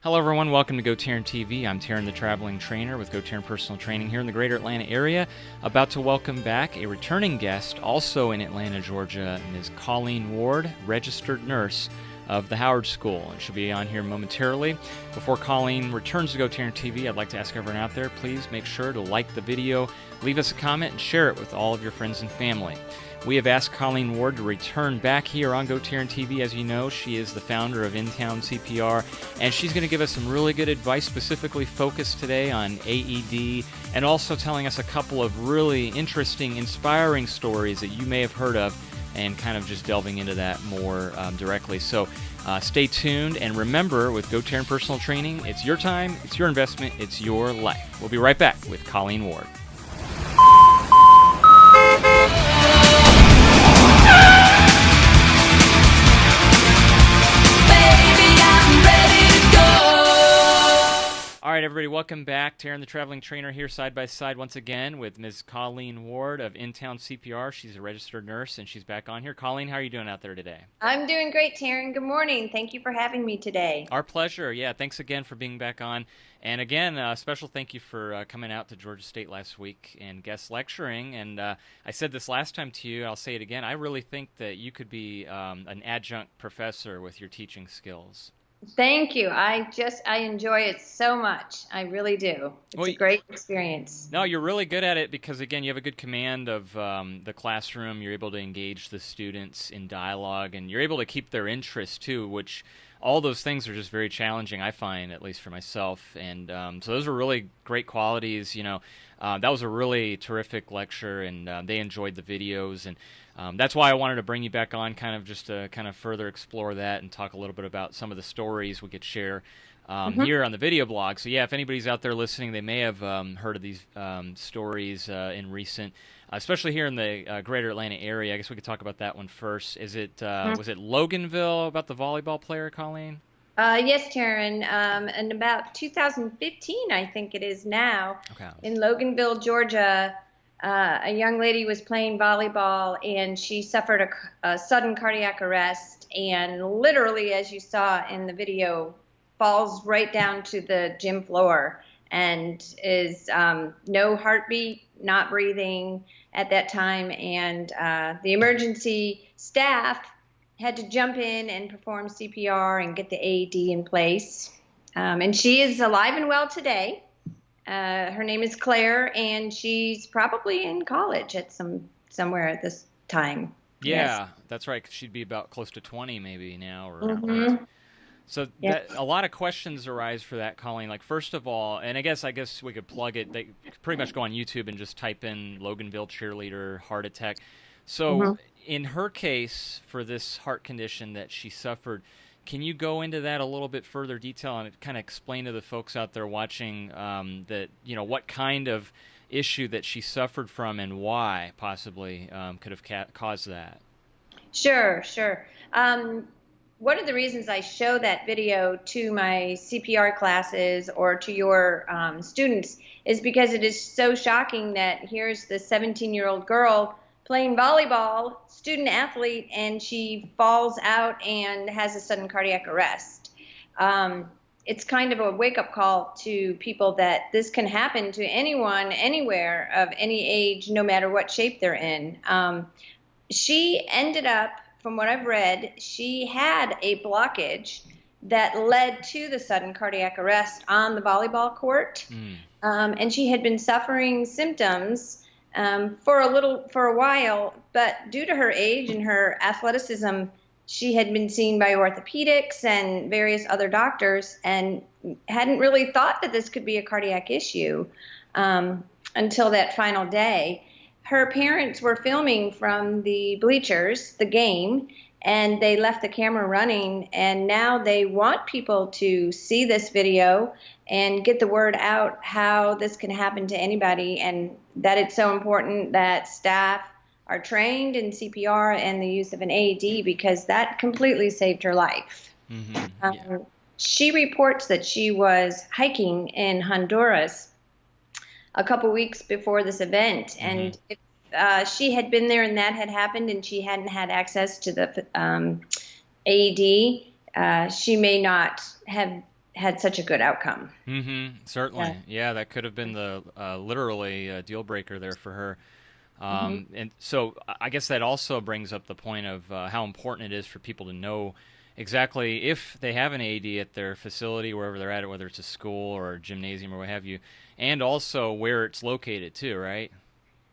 Hello everyone, welcome to GoTarryn TV. I'm Taryn the Traveling Trainer with GoTarryn Personal Training here in the greater Atlanta area. About to welcome back a returning guest, also in Atlanta, Georgia, Ms. Colleen Ward, registered nurse of the Howard School. And she'll be on here momentarily. Before Colleen returns to GoTarryn TV, I'd like to ask everyone out there, please make sure to like the video, leave us a comment, and share it with all of your friends and family. We have asked Colleen Ward to return back here on GoTarryn TV. As you know, she is the founder of In-Town CPR, and she's going to give us some really good advice, specifically focused today on AED, and also telling us a couple of really interesting, inspiring stories that you may have heard of, and kind of just delving into that more directly. So stay tuned, and remember, with GoTarryn Personal Training, it's your time, it's your investment, it's your life. We'll be right back with Colleen Ward. All right, everybody, welcome back. Taryn the Traveling Trainer here side by side once again with Ms. Colleen Ward of In-Town CPR. She's a registered nurse, and she's back on here. Colleen, how are you doing out there today? I'm doing great, Taryn. Good morning. Thank you for having me today. Our pleasure. Yeah, thanks again for being back on. And again, a special thank you for coming out to Georgia State last week and guest lecturing. And I said this last time to you, I'll say it again, I really think that you could be an adjunct professor with your teaching skills. Thank you. I enjoy it so much. I really do. It's a great experience. No, you're really good at it because, again, you have a good command of the classroom. You're able to engage the students in dialogue, and you're able to keep their interest, too, which all those things are just very challenging, I find, at least for myself. And so those are really great qualities. You know, that was a really terrific lecture, and they enjoyed the videos. And that's why I wanted to bring you back on, kind of just to kind of further explore that and talk a little bit about some of the stories we could share here on the video blog. So yeah, if anybody's out there listening, they may have heard of these stories in recent, especially here in the greater Atlanta area. I guess we could talk about that one first. Is it was it Loganville about the volleyball player, Colleen? Yes, Taryn. In about 2015, I think it is now, in Loganville, Georgia, a young lady was playing volleyball, and she suffered a sudden cardiac arrest, and literally, as you saw in the video, falls right down to the gym floor and is no heartbeat, not breathing at that time, and the emergency staff had to jump in and perform CPR and get the AED in place. And she is alive and well today. Her name is Claire, and she's probably in college at somewhere at this time. Yeah, yes. That's right. She'd be about close to 20 maybe now. Or So a lot of questions arise for that, Colleen. Like, first of all, and I guess we could plug it. They pretty much go on YouTube and just type in Loganville cheerleader heart attack. So in her case, for this heart condition that she suffered, can you go into that a little bit further detail and kind of explain to the folks out there watching that, you know, what kind of issue that she suffered from and why possibly could have caused that? Sure. One of the reasons I show that video to my CPR classes or to your students is because it is so shocking that here's this 17-year-old girl playing volleyball, student athlete, and she falls out and has a sudden cardiac arrest. It's kind of a wake-up call to people that this can happen to anyone, anywhere, of any age, no matter what shape they're in. She ended up, from what I've read, she had a blockage that led to the sudden cardiac arrest on the volleyball court, and she had been suffering symptoms for a while, but due to her age and her athleticism, she had been seen by orthopedics and various other doctors and hadn't really thought that this could be a cardiac issue until that final day. Her parents were filming from the bleachers, the game, and they left the camera running, and now they want people to see this video and get the word out how this can happen to anybody, and that it's so important that staff are trained in CPR and the use of an AED, because that completely saved her life. She reports that she was hiking in Honduras a couple weeks before this event, and if she had been there and that had happened and she hadn't had access to the AED, she may not have had such a good outcome. Certainly. Yeah, that could have been the literally deal breaker there for her. Hmm. And so I guess that also brings up the point of how important it is for people to know exactly if they have an AED at their facility, wherever they're at, whether it's a school or a gymnasium or what have you, and also where it's located too, right?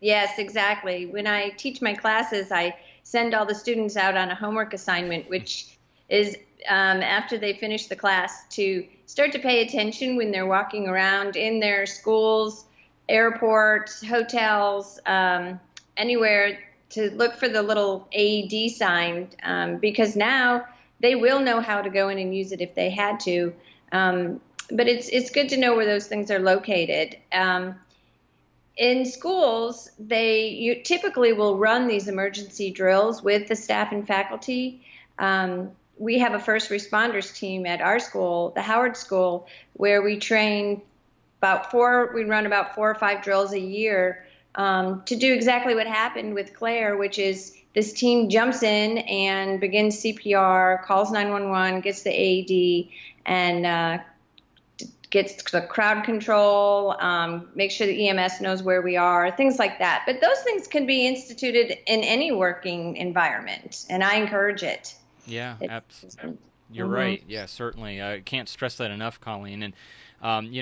Yes, exactly. When I teach my classes, I send all the students out on a homework assignment, which is after they finish the class to start to pay attention when they're walking around in their schools, airports, hotels, anywhere to look for the little AED sign because now they will know how to go in and use it if they had to. But it's good to know where those things are located. In schools, you typically will run these emergency drills with the staff and faculty. We have a first responders team at our school, the Howard School, where we train we run about 4 or 5 drills a year to do exactly what happened with Claire, which is this team jumps in and begins CPR, calls 911, gets the AED, and gets the crowd control, make sure the EMS knows where we are, things like that. But those things can be instituted in any working environment, and I encourage it. Yeah, It's, you're right. Yeah, certainly. I can't stress that enough, Colleen. And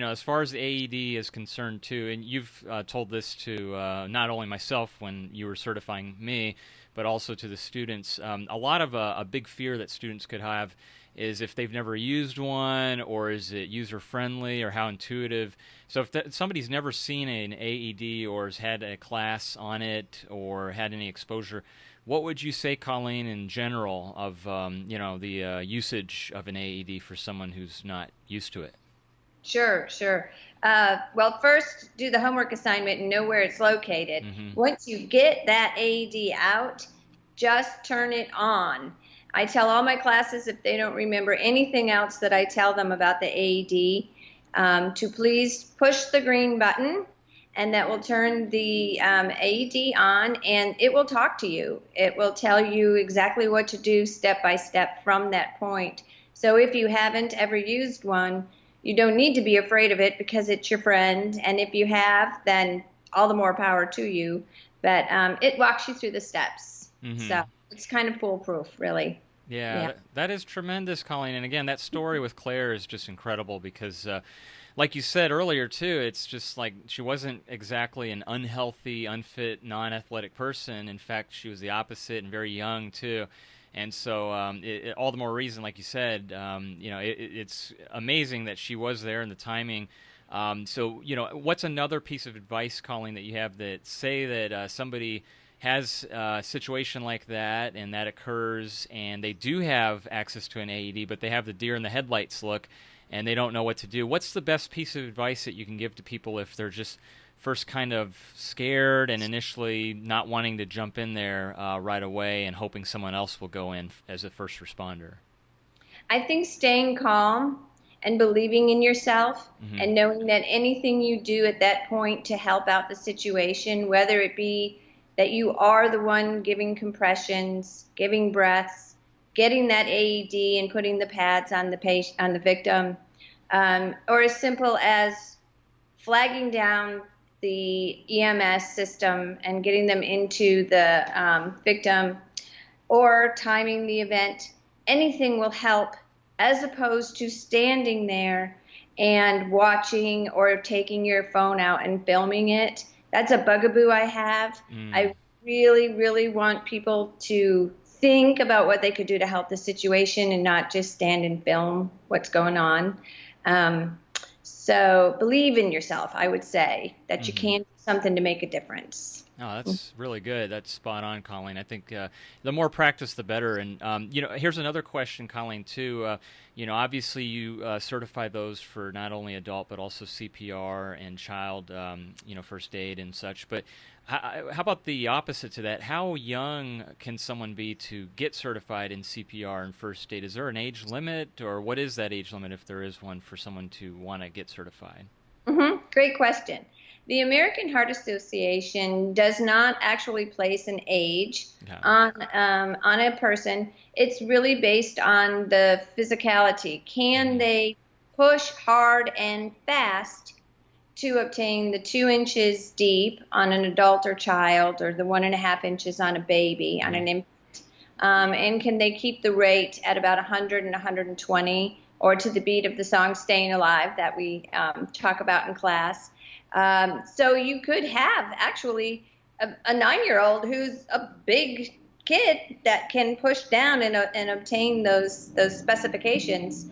as far as the AED is concerned too, and you've told this to not only myself when you were certifying me, but also to the students. A lot of a big fear that students could have is if they've never used one, or is it user-friendly, or how intuitive. So if somebody's never seen an AED or has had a class on it or had any exposure, what would you say, Colleen, in general of the usage of an AED for someone who's not used to it? Sure, sure. Well, first, do the homework assignment and know where it's located. Once you get that AED out, just turn it on. I tell all my classes, if they don't remember anything else that I tell them about the AED, to please push the green button, and that will turn the AED on, and it will talk to you. It will tell you exactly what to do step by step from that point. So if you haven't ever used one, you don't need to be afraid of it because it's your friend. And if you have, then all the more power to you. But it walks you through the steps. So it's kind of foolproof, really. Yeah, that is tremendous, Colleen. And again, that story with Claire is just incredible because, like you said earlier, too, it's just like she wasn't exactly an unhealthy, unfit, non-athletic person. In fact, she was the opposite and very young, too. And so all the more reason, like you said, it's amazing that she was there and the timing. So, what's another piece of advice, Colleen, that you have that say that somebody has a situation like that and that occurs and they do have access to an AED, but they have the deer in the headlights look and they don't know what to do? What's the best piece of advice that you can give to people if they're just first kind of scared and initially not wanting to jump in there right away and hoping someone else will go in as a first responder? I think staying calm and believing in yourself and knowing that anything you do at that point to help out the situation, whether it be that you are the one giving compressions, giving breaths, getting that AED and putting the pads on the patient, on the victim, or as simple as flagging down the EMS system and getting them into the victim, or timing the event, anything will help, as opposed to standing there and watching or taking your phone out and filming it. That's a bugaboo I have. I really, really want people to think about what they could do to help the situation and not just stand and film what's going on. So believe in yourself, I would say, that you can do something to make a difference. Oh, that's really good. That's spot on, Colleen. I think the more practice, the better. And, here's another question, Colleen, too. Obviously you certify those for not only adult but also CPR and child, first aid and such. But how about the opposite to that? How young can someone be to get certified in CPR and first aid? Is there an age limit, or what is that age limit, if there is one, for someone to want to get certified? Great question. The American Heart Association does not actually place an age on a person. It's really based on the physicality. Can they push hard and fast to obtain the 2 inches deep on an adult or child, or the 1.5 inches on a baby, on an infant? And can they keep the rate at about 100 and 120, or to the beat of the song Staying Alive that we talk about in class? So you could have actually a 9-year-old who's a big kid that can push down and obtain those specifications.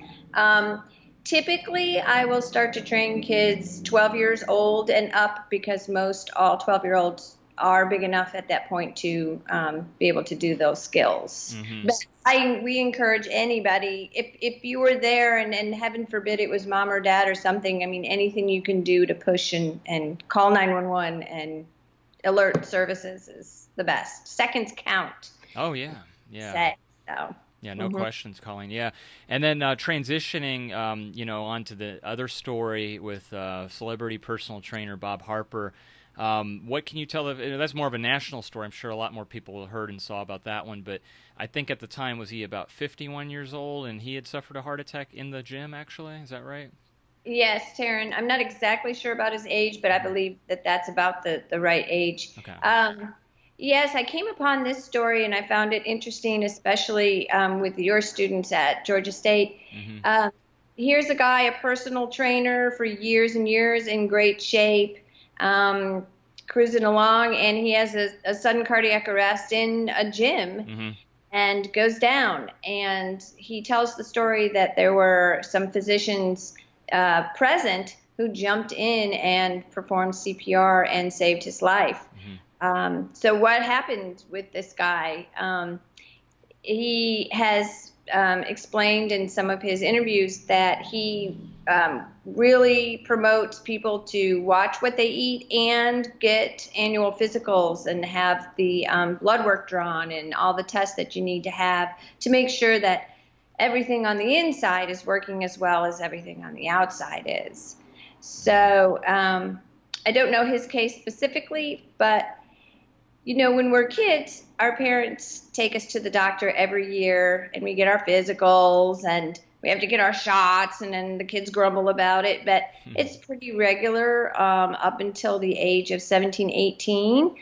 Typically, I will start to train kids 12 years old and up, because most all 12-year-olds are big enough at that point to be able to do those skills. Mm-hmm. But we encourage anybody, if you were there and heaven forbid it was mom or dad or something, I mean, anything you can do to push and call 911 and alert services is the best. Seconds count. Oh, yeah. Yeah. So. Yeah, no questions, Colleen. Yeah, and then transitioning, onto the other story with celebrity personal trainer Bob Harper. What can you tell? That's more of a national story. I'm sure a lot more people heard and saw about that one. But I think at the time, was he about 51 years old, and he had suffered a heart attack in the gym, actually? Is that right? Yes, Taryn. I'm not exactly sure about his age, but I believe that that's about the right age. Okay. Yes, I came upon this story, and I found it interesting, especially with your students at Georgia State. Mm-hmm. Here's a guy, a personal trainer for years and years, in great shape, cruising along, and he has a sudden cardiac arrest in a gym. Mm-hmm. And goes down. And he tells the story that there were some physicians present who jumped in and performed CPR and saved his life. Mm-hmm. So what happened with this guy? He has explained in some of his interviews that he really promotes people to watch what they eat and get annual physicals and have the blood work drawn and all the tests that you need to have to make sure that everything on the inside is working as well as everything on the outside is. So I don't know his case specifically, but when we're kids, our parents take us to the doctor every year, and we get our physicals, and we have to get our shots, and then the kids grumble about it. But it's pretty regular up until the age of 17, 18,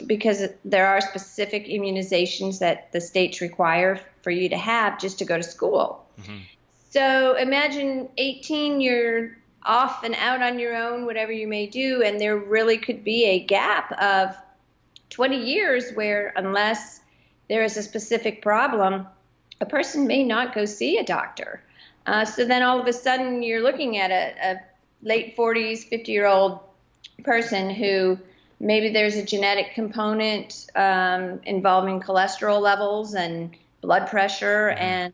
because there are specific immunizations that the states require for you to have just to go to school. Mm-hmm. So imagine 18, you're off and out on your own, whatever you may do, and there really could be a gap of 20 years where, unless there is a specific problem, a person may not go see a doctor. So then all of a sudden you're looking at a late 40s, 50-year-old person who maybe there's a genetic component involving cholesterol levels and blood pressure, and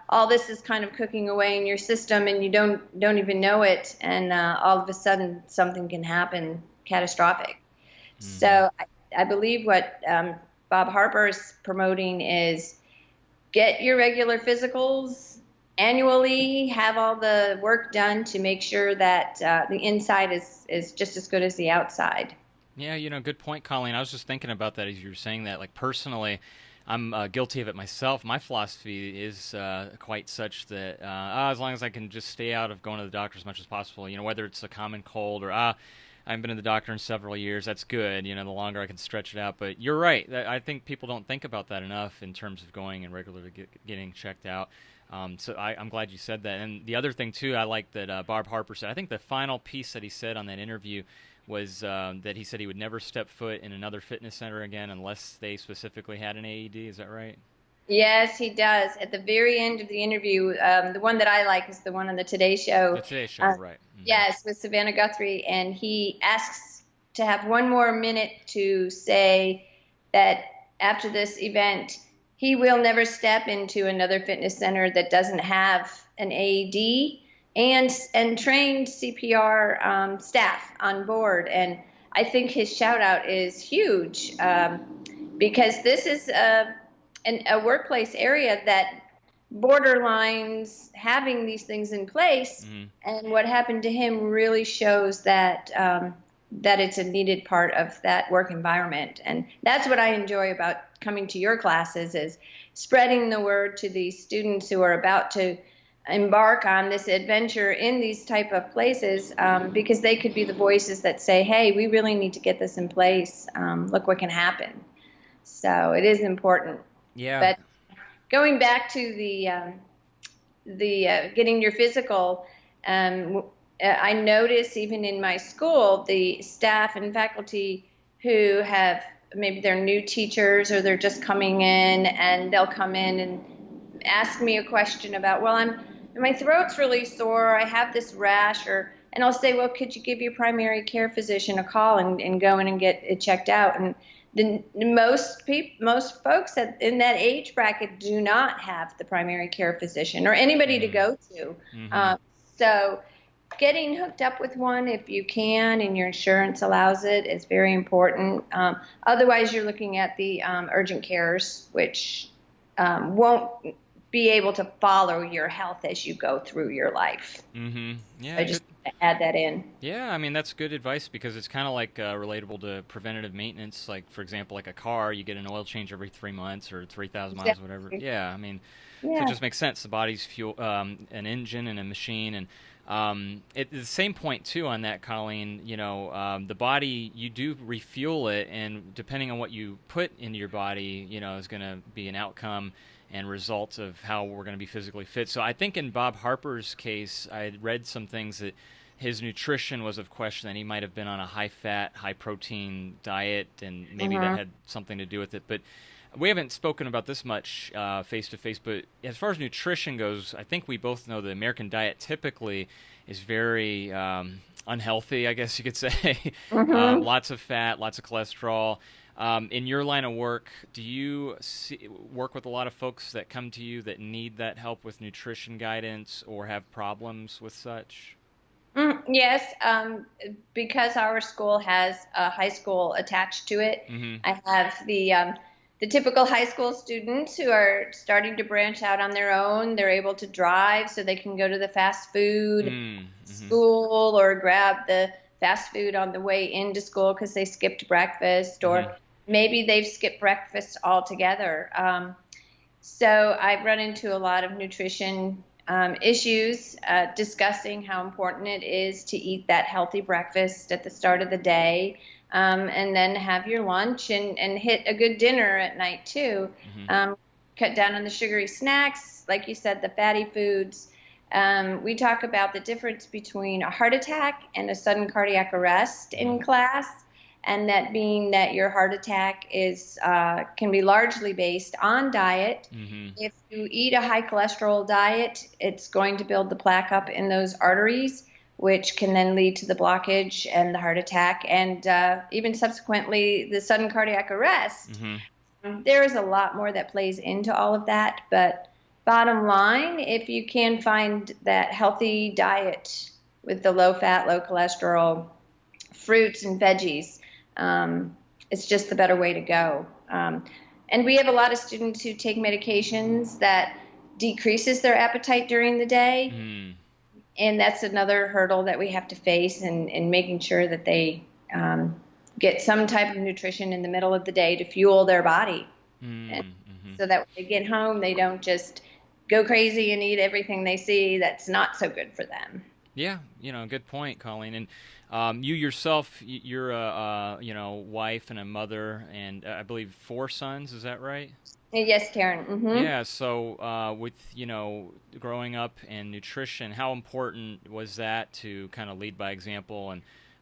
all this is kind of cooking away in your system, and you don't even know it, and all of a sudden something can happen catastrophic. So I believe what Bob Harper is promoting is get your regular physicals annually, have all the work done to make sure that the inside is just as good as the outside. Yeah, good point, Colleen. I was just thinking about that as you were saying that. Like, personally, I'm guilty of it myself. My philosophy is quite such that as long as I can just stay out of going to the doctor as much as possible, whether it's a common cold or I haven't been to the doctor in several years. That's good. The longer I can stretch it out. But you're right. I think people don't think about that enough in terms of going and regularly getting checked out. So I'm glad you said that. And the other thing, too, I like that Bob Harper said. I think the final piece that he said on that interview was that he said he would never step foot in another fitness center again unless they specifically had an AED. Is that right? Yes, he does. At the very end of the interview, the one that I like is the one on the Today Show. The Today Show, right. Mm-hmm. Yes, with Savannah Guthrie. And he asks to have one more minute to say that after this event, he will never step into another fitness center that doesn't have an AED and trained CPR staff on board. And I think his shout out is huge because this is a workplace area that borderlines having these things in place. Mm-hmm. And what happened to him really shows that that it's a needed part of that work environment. And that's what I enjoy about coming to your classes, is spreading the word to these students who are about to embark on this adventure in these type of places, because they could be the voices that say, hey, we really need to get this in place. Look what can happen. So it is important. Yeah. But going back to the getting your physical, I notice even in my school, the staff and faculty who have, maybe they're new teachers or they're just coming in, and they'll come in and ask me a question about, well, my throat's really sore, I have this rash, and I'll say, well, could you give your primary care physician a call and go in and get it checked out? And most folks in that age bracket do not have the primary care physician or anybody to go to. So getting hooked up with one, if you can and your insurance allows it, is very important. Otherwise, you're looking at the urgent cares, which won't be able to follow your health as you go through your life. Yeah, I just add that in. Yeah, I mean, that's good advice, because it's kind of like relatable to preventative maintenance. Like, for example, like a car, you get an oil change every 3 months or 3,000 miles, whatever. Yeah, I mean, so it just makes sense. The body's fuel, an engine and a machine. And at the same point, too, on that, Colleen, the body, you do refuel it, and depending on what you put into your body, is going to be an outcome and result of how we're going to be physically fit. So I think in Bob Harper's case, I had read some things that his nutrition was of question, that he might have been on a high-fat, high-protein diet, and maybe that had something to do with it. But we haven't spoken about this much face-to-face, but as far as nutrition goes, I think we both know the American diet typically is very unhealthy, I guess you could say. Lots of fat, lots of cholesterol. In your line of work, do you work with a lot of folks that come to you that need that help with nutrition guidance or have problems with such? Yes, because our school has a high school attached to it. I have the typical high school students who are starting to branch out on their own. They're able to drive, so they can go to the fast food school or grab the fast food on the way into school because they skipped breakfast, or maybe they've skipped breakfast altogether. So I've run into a lot of nutrition issues, discussing how important it is to eat that healthy breakfast at the start of the day, and then have your lunch and hit a good dinner at night too. Cut down on the sugary snacks, like you said, the fatty foods. We talk about the difference between a heart attack and a sudden cardiac arrest in class, and that being that your heart attack is can be largely based on diet. If you eat a high cholesterol diet, it's going to build the plaque up in those arteries, which can then lead to the blockage and the heart attack, and even subsequently the sudden cardiac arrest. There is a lot more that plays into all of that, but bottom line, if you can find that healthy diet with the low fat, low cholesterol, fruits and veggies, it's just the better way to go. And we have a lot of students who take medications that decreases their appetite during the day. And that's another hurdle that we have to face in making sure that they get some type of nutrition in the middle of the day to fuel their body. So that when they get home, they don't just go crazy and eat everything they see that's not so good for them. Yeah, good point, Colleen. And you yourself, you're a wife and a mother, and I believe 4 sons. Is that right? Yes, Taryn. Yeah. So with growing up and nutrition, how important was that to kind of lead by example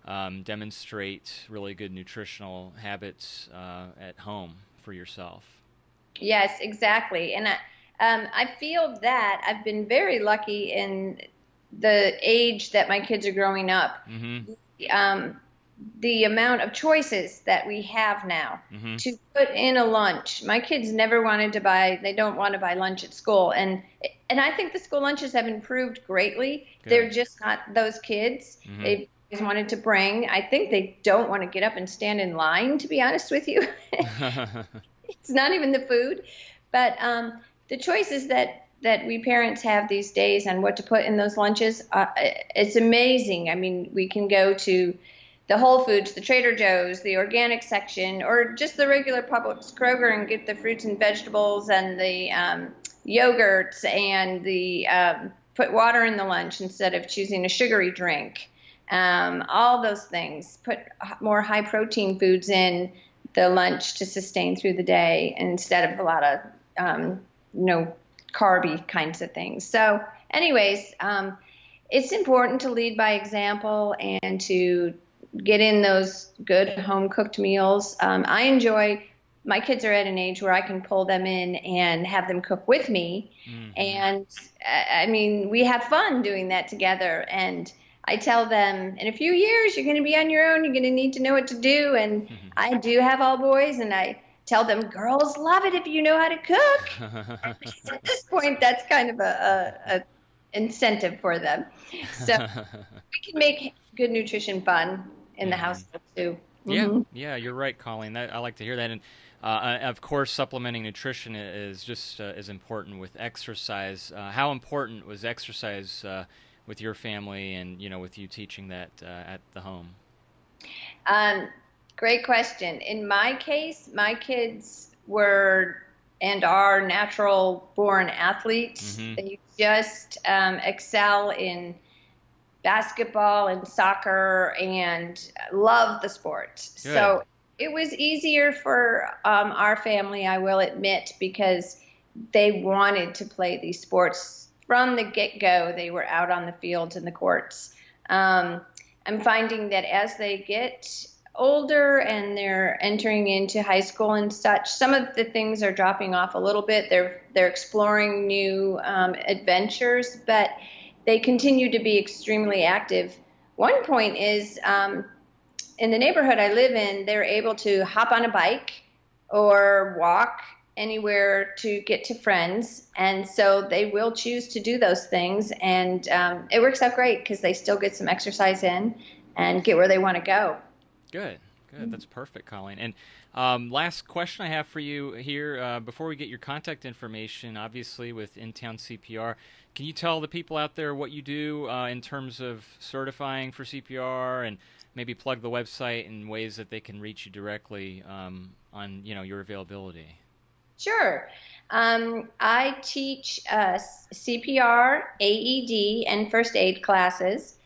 and demonstrate really good nutritional habits at home for yourself? Yes, exactly. And I feel that I've been very lucky in the age that my kids are growing up. The amount of choices that we have now to put in a lunch. My kids never wanted to they don't want to buy lunch at school. And I think the school lunches have improved greatly. Good. They're just not those kids. They always wanted to bring. I think they don't want to get up and stand in line, to be honest with you. It's not even the food. But the choices that we parents have these days on what to put in those lunches, it's amazing. I mean, we can go to the Whole Foods, the Trader Joe's, the organic section, or just the regular Publix Kroger and get the fruits and vegetables and the yogurts and the put water in the lunch instead of choosing a sugary drink. All those things. Put more high protein foods in the lunch to sustain through the day instead of a lot of, carby kinds of things. So anyways, it's important to lead by example and to get in those good home cooked meals. My kids are at an age where I can pull them in and have them cook with me. Mm-hmm. And I mean, we have fun doing that together. And I tell them, in a few years, you're going to be on your own. You're going to need to know what to do. And I do have all boys, and I tell them, girls love it if you know how to cook. At this point, that's kind of a incentive for them. So we can make good nutrition fun in the household too. Mm-hmm. Yeah, you're right, Colleen. I like to hear that. And of course, supplementing nutrition is just as important with exercise. How important was exercise with your family and, with you teaching that at the home? Great question. In my case, my kids were and are natural born athletes. Mm-hmm. They just excel in basketball and soccer and love the sport. Good. So it was easier for our family, I will admit, because they wanted to play these sports from the get-go. They were out on the fields and the courts. I'm finding that as they get older and they're entering into high school and such, some of the things are dropping off a little bit. They're exploring new adventures, but they continue to be extremely active. One point is in the neighborhood I live in, they're able to hop on a bike or walk anywhere to get to friends. And so they will choose to do those things. And it works out great because they still get some exercise in and get where they want to go. Good. That's perfect, Colleen. And last question I have for you here, before we get your contact information, obviously with In-Town CPR, can you tell the people out there what you do in terms of certifying for CPR, and maybe plug the website in ways that they can reach you directly on your availability? Sure. I teach CPR, AED, and first aid classes,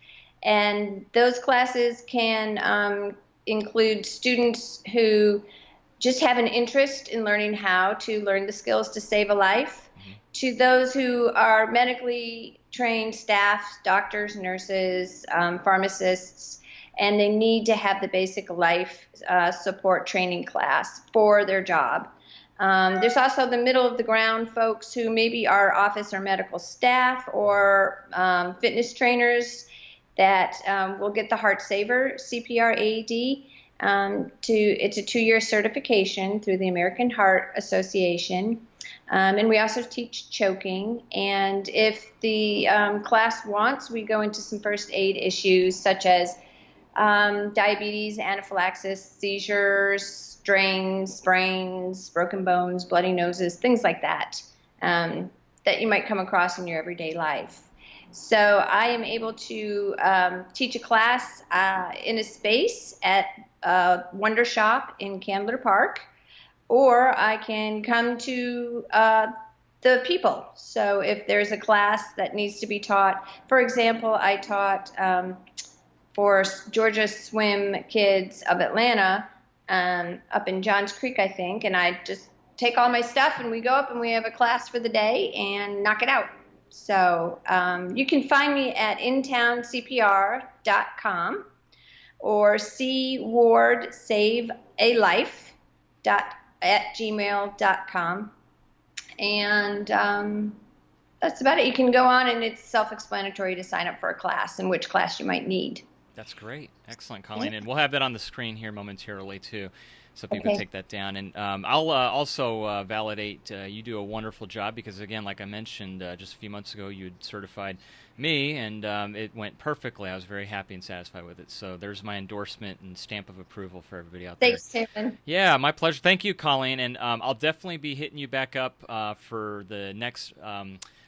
and those classes can include students who just have an interest in learning how to learn the skills to save a life, to those who are medically trained staff, doctors, nurses, pharmacists, and they need to have the basic life support training class for their job. There's also the middle of the ground folks who maybe are office or medical staff or fitness trainers that will get the Heart Saver CPR AED. It's a 2-year certification through the American Heart Association. And we also teach choking. And if the class wants, we go into some first aid issues such as diabetes, anaphylaxis, seizures, strains, sprains, broken bones, bloody noses, things like that, that you might come across in your everyday life. So I am able to teach a class in a space at Wonder Shop in Candler Park, or I can come to the people. So if there's a class that needs to be taught, for example, I taught for Georgia Swim kids of Atlanta up in Johns Creek, I think, and I just take all my stuff and we go up and we have a class for the day and knock it out. So you can find me at intowncpr.com or cwardsavealife@gmail.com. And that's about it. You can go on, and it's self-explanatory to sign up for a class and which class you might need. That's great. Excellent, Colleen. And we'll have that on the screen here momentarily, too, so people can take that down. And I'll also validate you do a wonderful job because, again, like I mentioned just a few months ago, you had certified me, and it went perfectly. I was very happy and satisfied with it. So there's my endorsement and stamp of approval for everybody out there. Thanks, Stephen. Yeah, my pleasure. Thank you, Colleen. And I'll definitely be hitting you back up for the next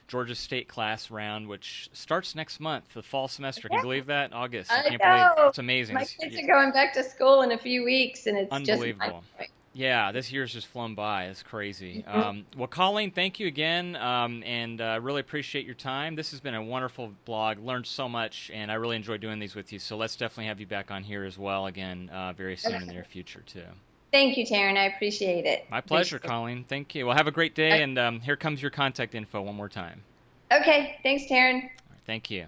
Georgia State class round, which starts next month, the fall semester. Can you believe that? August. I can't believe it. It's amazing. My kids are going back to school in a few weeks, and it's unbelievable. Just Yeah, this year's just flown by. It's crazy. Mhm. Well, Colleen, thank you again, and really appreciate your time. This has been a wonderful blog. Learned so much, and I really enjoy doing these with you. So let's definitely have you back on here as well again very soon in the near future, too. Thank you, Taryn. I appreciate it. My pleasure, Colleen. Thank you. Well, have a great day, and here comes your contact info one more time. Okay, thanks, Taryn. All right, thank you.